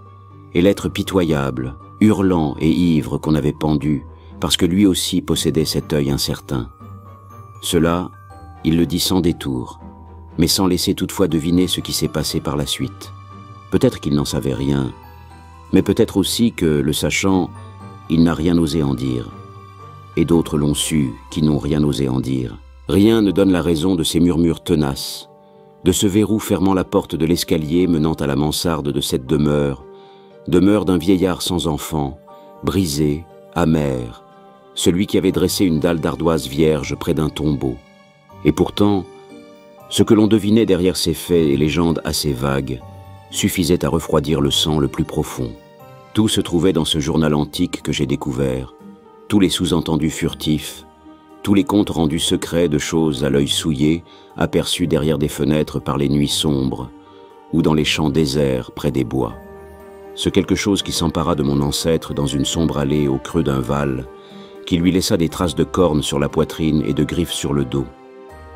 et l'être pitoyable, hurlant et ivre qu'on avait pendu, parce que lui aussi possédait cet œil incertain. Cela, il le dit sans détour, mais sans laisser toutefois deviner ce qui s'est passé par la suite. Peut-être qu'il n'en savait rien, mais peut-être aussi que, le sachant, il n'a rien osé en dire. Et d'autres l'ont su, qui n'ont rien osé en dire. Rien ne donne la raison de ces murmures tenaces, de ce verrou fermant la porte de l'escalier menant à la mansarde de cette demeure d'un vieillard sans enfant, brisé, amer, celui qui avait dressé une dalle d'ardoise vierge près d'un tombeau. Et pourtant, ce que l'on devinait derrière ces faits et légendes assez vagues suffisait à refroidir le sang le plus profond. Tout se trouvait dans ce journal antique que j'ai découvert, tous les sous-entendus furtifs, tous les comptes rendus secrets de choses à l'œil souillé, aperçus derrière des fenêtres par les nuits sombres, ou dans les champs déserts près des bois. Ce quelque chose qui s'empara de mon ancêtre dans une sombre allée au creux d'un val, qui lui laissa des traces de cornes sur la poitrine et de griffes sur le dos.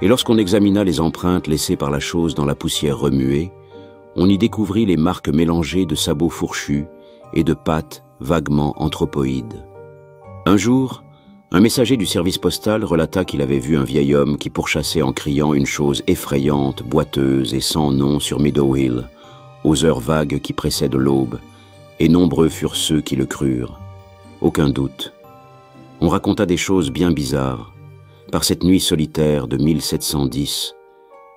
Et lorsqu'on examina les empreintes laissées par la chose dans la poussière remuée, on y découvrit les marques mélangées de sabots fourchus et de pattes vaguement anthropoïdes. Un jour, un messager du service postal relata qu'il avait vu un vieil homme qui pourchassait en criant une chose effrayante, boiteuse et sans nom sur Meadow Hill, aux heures vagues qui précèdent l'aube, et nombreux furent ceux qui le crurent. Aucun doute. On raconta des choses bien bizarres, par cette nuit solitaire de 1710,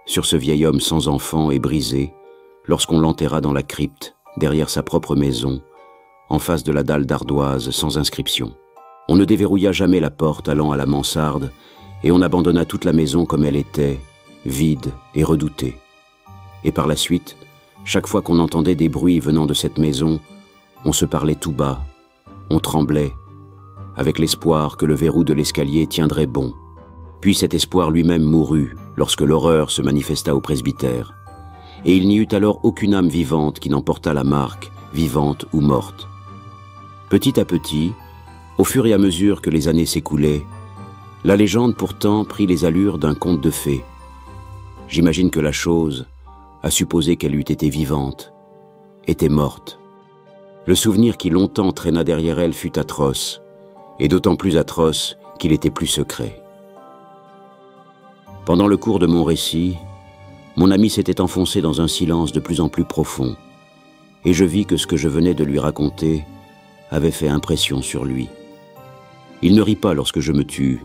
sur ce vieil homme sans enfant et brisé, lorsqu'on l'enterra dans la crypte, derrière sa propre maison, en face de la dalle d'ardoise sans inscription. On ne déverrouilla jamais la porte allant à la mansarde, et on abandonna toute la maison comme elle était, vide et redoutée. Et par la suite, chaque fois qu'on entendait des bruits venant de cette maison, on se parlait tout bas, on tremblait, avec l'espoir que le verrou de l'escalier tiendrait bon. Puis cet espoir lui-même mourut, lorsque l'horreur se manifesta au presbytère. Et il n'y eut alors aucune âme vivante qui n'en portât la marque, vivante ou morte. Petit à petit, au fur et à mesure que les années s'écoulaient, la légende pourtant prit les allures d'un conte de fées. J'imagine que la chose, à supposer qu'elle eût été vivante, était morte. Le souvenir qui longtemps traîna derrière elle fut atroce, et d'autant plus atroce qu'il était plus secret. Pendant le cours de mon récit, mon ami s'était enfoncé dans un silence de plus en plus profond, et je vis que ce que je venais de lui raconter avait fait impression sur lui. Il ne rit pas lorsque je me tus,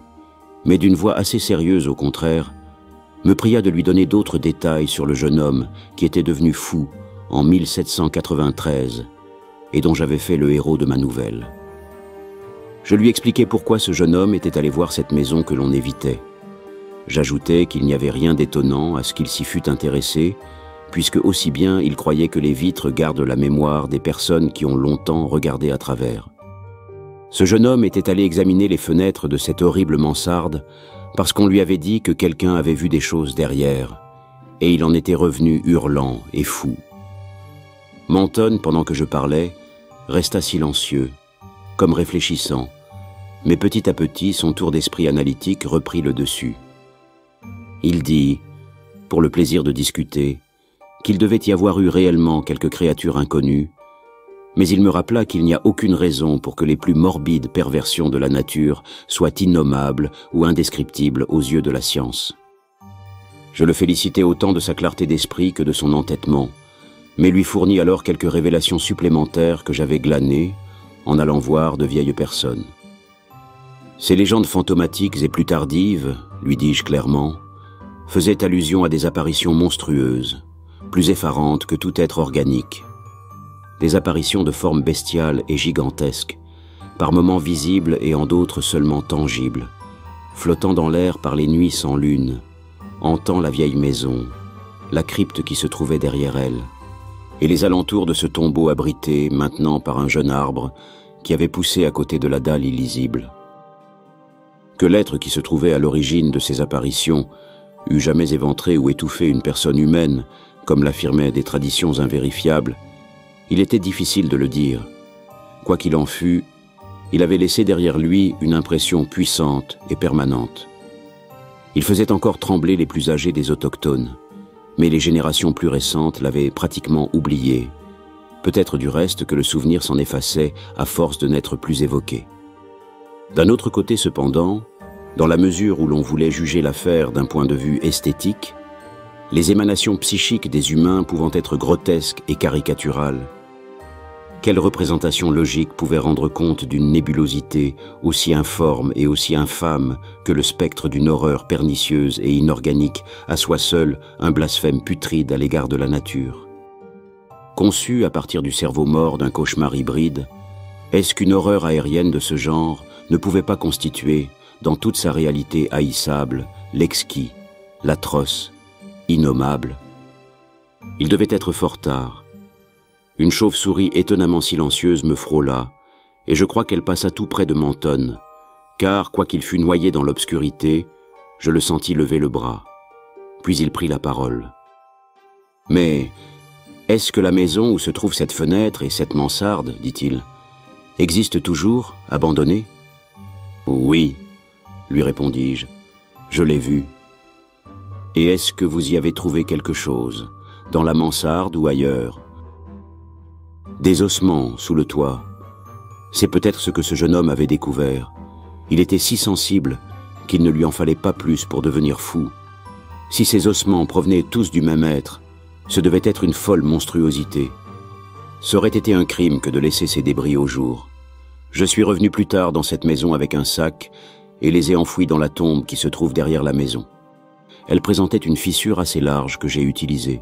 mais d'une voix assez sérieuse au contraire, me pria de lui donner d'autres détails sur le jeune homme qui était devenu fou en 1793 et dont j'avais fait le héros de ma nouvelle. Je lui expliquai pourquoi ce jeune homme était allé voir cette maison que l'on évitait. J'ajoutai qu'il n'y avait rien d'étonnant à ce qu'il s'y fût intéressé, puisque aussi bien il croyait que les vitres gardent la mémoire des personnes qui ont longtemps regardé à travers. Ce jeune homme était allé examiner les fenêtres de cette horrible mansarde parce qu'on lui avait dit que quelqu'un avait vu des choses derrière, et il en était revenu hurlant et fou. Menton, pendant que je parlais, resta silencieux, comme réfléchissant, mais petit à petit son tour d'esprit analytique reprit le dessus. Il dit, pour le plaisir de discuter, qu'il devait y avoir eu réellement quelque créature inconnue, Mais il me rappela qu'il n'y a aucune raison pour que les plus morbides perversions de la nature soient innommables ou indescriptibles aux yeux de la science. Je le félicitai autant de sa clarté d'esprit que de son entêtement, mais lui fournis alors quelques révélations supplémentaires que j'avais glanées en allant voir de vieilles personnes. Ces légendes fantomatiques et plus tardives, lui dis-je clairement, faisaient allusion à des apparitions monstrueuses, plus effarantes que tout être organique. Des apparitions de formes bestiales et gigantesques, par moments visibles et en d'autres seulement tangibles, flottant dans l'air par les nuits sans lune, hantant la vieille maison, la crypte qui se trouvait derrière elle, et les alentours de ce tombeau abrité maintenant par un jeune arbre qui avait poussé à côté de la dalle illisible. Que l'être qui se trouvait à l'origine de ces apparitions eût jamais éventré ou étouffé une personne humaine, comme l'affirmaient des traditions invérifiables, il était difficile de le dire. Quoi qu'il en fût, il avait laissé derrière lui une impression puissante et permanente. Il faisait encore trembler les plus âgés des autochtones, mais les générations plus récentes l'avaient pratiquement oublié. Peut-être du reste que le souvenir s'en effaçait à force de n'être plus évoqué. D'un autre côté cependant, dans la mesure où l'on voulait juger l'affaire d'un point de vue esthétique, les émanations psychiques des humains pouvant être grotesques et caricaturales, quelle représentation logique pouvait rendre compte d'une nébulosité aussi informe et aussi infâme que le spectre d'une horreur pernicieuse et inorganique à soi seul un blasphème putride à l'égard de la nature? Conçu à partir du cerveau mort d'un cauchemar hybride, est-ce qu'une horreur aérienne de ce genre ne pouvait pas constituer, dans toute sa réalité haïssable, l'exquis, l'atroce, innommable? Il devait être fort tard. Une chauve-souris étonnamment silencieuse me frôla, et je crois qu'elle passa tout près de Mentone, car, quoiqu'il fût noyé dans l'obscurité, je le sentis lever le bras. Puis il prit la parole. « Mais est-ce que la maison où se trouve cette fenêtre et cette mansarde, dit-il, existe toujours, abandonnée ?»« Oui, lui répondis-je, je l'ai vue. Et est-ce que vous y avez trouvé quelque chose, dans la mansarde ou ailleurs ? » Des ossements sous le toit. C'est peut-être ce que ce jeune homme avait découvert. Il était si sensible qu'il ne lui en fallait pas plus pour devenir fou. Si ces ossements provenaient tous du même être, ce devait être une folle monstruosité. Ce aurait été un crime que de laisser ces débris au jour. Je suis revenu plus tard dans cette maison avec un sac et les ai enfouis dans la tombe qui se trouve derrière la maison. Elle présentait une fissure assez large que j'ai utilisée.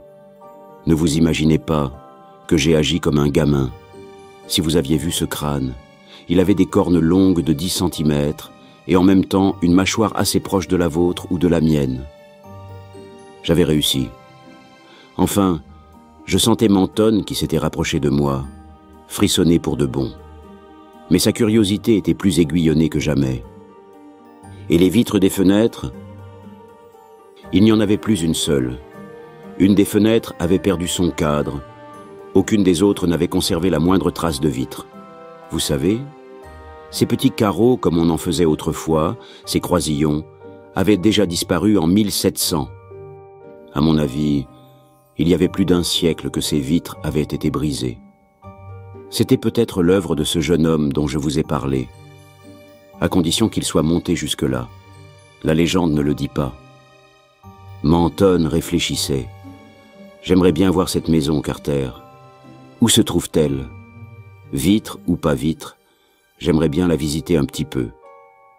Ne vous imaginez pas que j'ai agi comme un gamin. Si vous aviez vu ce crâne, il avait des cornes longues de 10 cm et en même temps une mâchoire assez proche de la vôtre ou de la mienne. J'avais réussi. Enfin, je sentais Mentone, qui s'était rapproché de moi, frissonner pour de bon. Mais sa curiosité était plus aiguillonnée que jamais. Et les vitres des fenêtres? Il n'y en avait plus une seule. Une des fenêtres avait perdu son cadre. Aucune des autres n'avait conservé la moindre trace de vitre. Vous savez, ces petits carreaux, comme on en faisait autrefois, ces croisillons, avaient déjà disparu en 1700. À mon avis, il y avait plus d'un siècle que ces vitres avaient été brisées. C'était peut-être l'œuvre de ce jeune homme dont je vous ai parlé, à condition qu'il soit monté jusque-là. La légende ne le dit pas. Mentone réfléchissait. J'aimerais bien voir cette maison, Carter. Où se trouve-t-elle? Vitre ou pas vitre, j'aimerais bien la visiter un petit peu.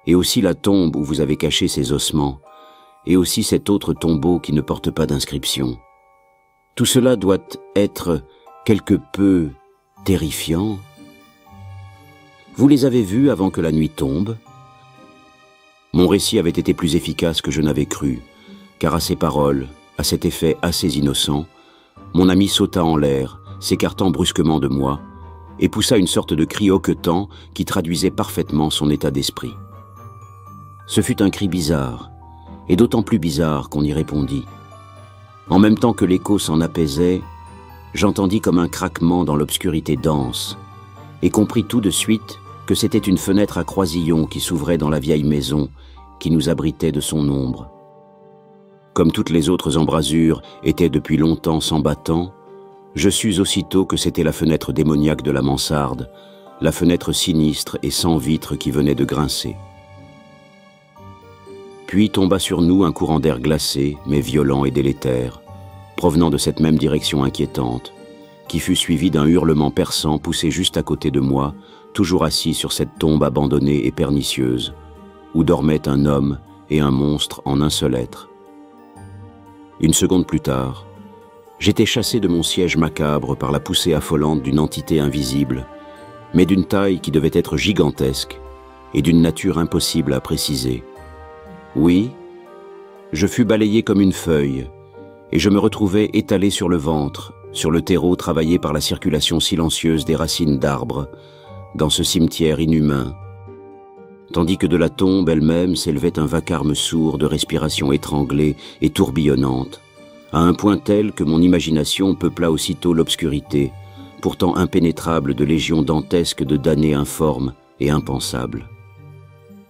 Et aussi la tombe où vous avez caché ces ossements, et aussi cet autre tombeau qui ne porte pas d'inscription. Tout cela doit être quelque peu terrifiant. Vous les avez vus avant que la nuit tombe? Mon récit avait été plus efficace que je n'avais cru, car à ces paroles, à cet effet assez innocent, mon ami sauta en l'air, s'écartant brusquement de moi, et poussa une sorte de cri hoquetant qui traduisait parfaitement son état d'esprit. Ce fut un cri bizarre, et d'autant plus bizarre qu'on y répondit. En même temps que l'écho s'en apaisait, j'entendis comme un craquement dans l'obscurité dense, et compris tout de suite que c'était une fenêtre à croisillon qui s'ouvrait dans la vieille maison qui nous abritait de son ombre. Comme toutes les autres embrasures étaient depuis longtemps sans battant, Je sus aussitôt que c'était la fenêtre démoniaque de la mansarde, la fenêtre sinistre et sans vitre qui venait de grincer. Puis tomba sur nous un courant d'air glacé, mais violent et délétère, provenant de cette même direction inquiétante, qui fut suivi d'un hurlement perçant poussé juste à côté de moi, toujours assis sur cette tombe abandonnée et pernicieuse, où dormaient un homme et un monstre en un seul être. Une seconde plus tard, j'étais chassé de mon siège macabre par la poussée affolante d'une entité invisible, mais d'une taille qui devait être gigantesque et d'une nature impossible à préciser. Oui, je fus balayé comme une feuille, et je me retrouvai étalé sur le ventre, sur le terreau travaillé par la circulation silencieuse des racines d'arbres, dans ce cimetière inhumain, tandis que de la tombe elle-même s'élevait un vacarme sourd de respiration étranglée et tourbillonnante, à un point tel que mon imagination peupla aussitôt l'obscurité, pourtant impénétrable de légions dantesques de damnés informes et impensables.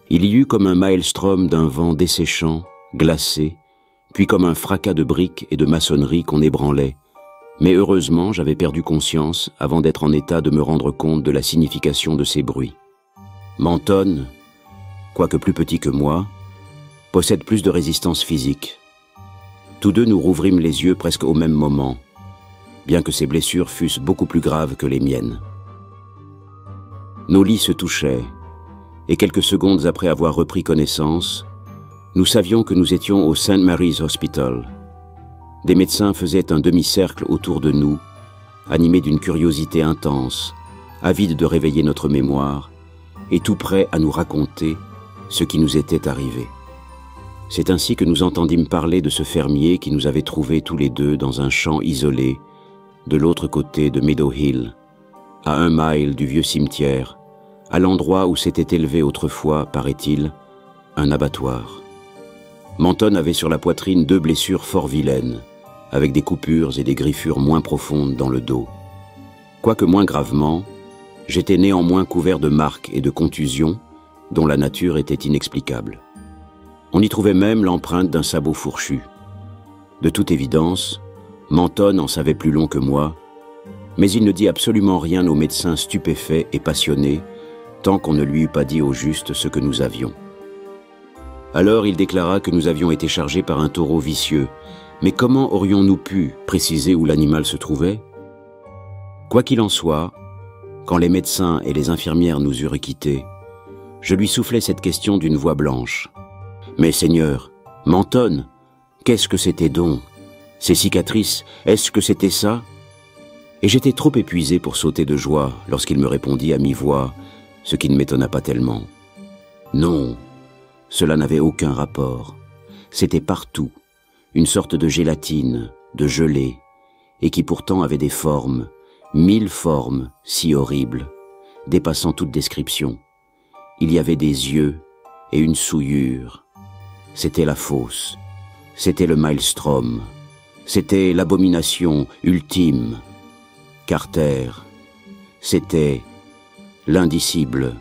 Il y eut comme un maelstrom d'un vent desséchant, glacé, puis comme un fracas de briques et de maçonnerie qu'on ébranlait, mais heureusement j'avais perdu conscience avant d'être en état de me rendre compte de la signification de ces bruits. Menton, quoique plus petit que moi, possède plus de résistance physique. Tous deux nous rouvrîmes les yeux presque au même moment, bien que ses blessures fussent beaucoup plus graves que les miennes. Nos lits se touchaient, et quelques secondes après avoir repris connaissance, nous savions que nous étions au St. Mary's Hospital. Des médecins faisaient un demi-cercle autour de nous, animés d'une curiosité intense, avides de réveiller notre mémoire, et tout prêts à nous raconter ce qui nous était arrivé. C'est ainsi que nous entendîmes parler de ce fermier qui nous avait trouvés tous les deux dans un champ isolé, de l'autre côté de Meadow Hill, à 1 mile du vieux cimetière, à l'endroit où s'était élevé autrefois, paraît-il, un abattoir. Menton avait sur la poitrine 2 blessures fort vilaines, avec des coupures et des griffures moins profondes dans le dos. Quoique moins gravement, j'étais néanmoins couvert de marques et de contusions dont la nature était inexplicable. On y trouvait même l'empreinte d'un sabot fourchu. De toute évidence, Menton en savait plus long que moi, mais il ne dit absolument rien aux médecins stupéfaits et passionnés, tant qu'on ne lui eût pas dit au juste ce que nous avions. Alors il déclara que nous avions été chargés par un taureau vicieux, mais comment aurions-nous pu préciser où l'animal se trouvait? Quoi qu'il en soit, quand les médecins et les infirmières nous eurent quittés, je lui soufflai cette question d'une voix blanche. « Mais Seigneur, Menton, qu'est-ce que c'était donc? Ces cicatrices, est-ce que c'était ça ?» Et j'étais trop épuisé pour sauter de joie lorsqu'il me répondit à mi-voix, ce qui ne m'étonna pas tellement. Non, cela n'avait aucun rapport. C'était partout, une sorte de gélatine, de gelée, et qui pourtant avait des formes, 1000 formes si horribles, dépassant toute description. Il y avait des yeux et une souillure. C'était la fosse, c'était le maelstrom, c'était l'abomination ultime. Carter, c'était l'indicible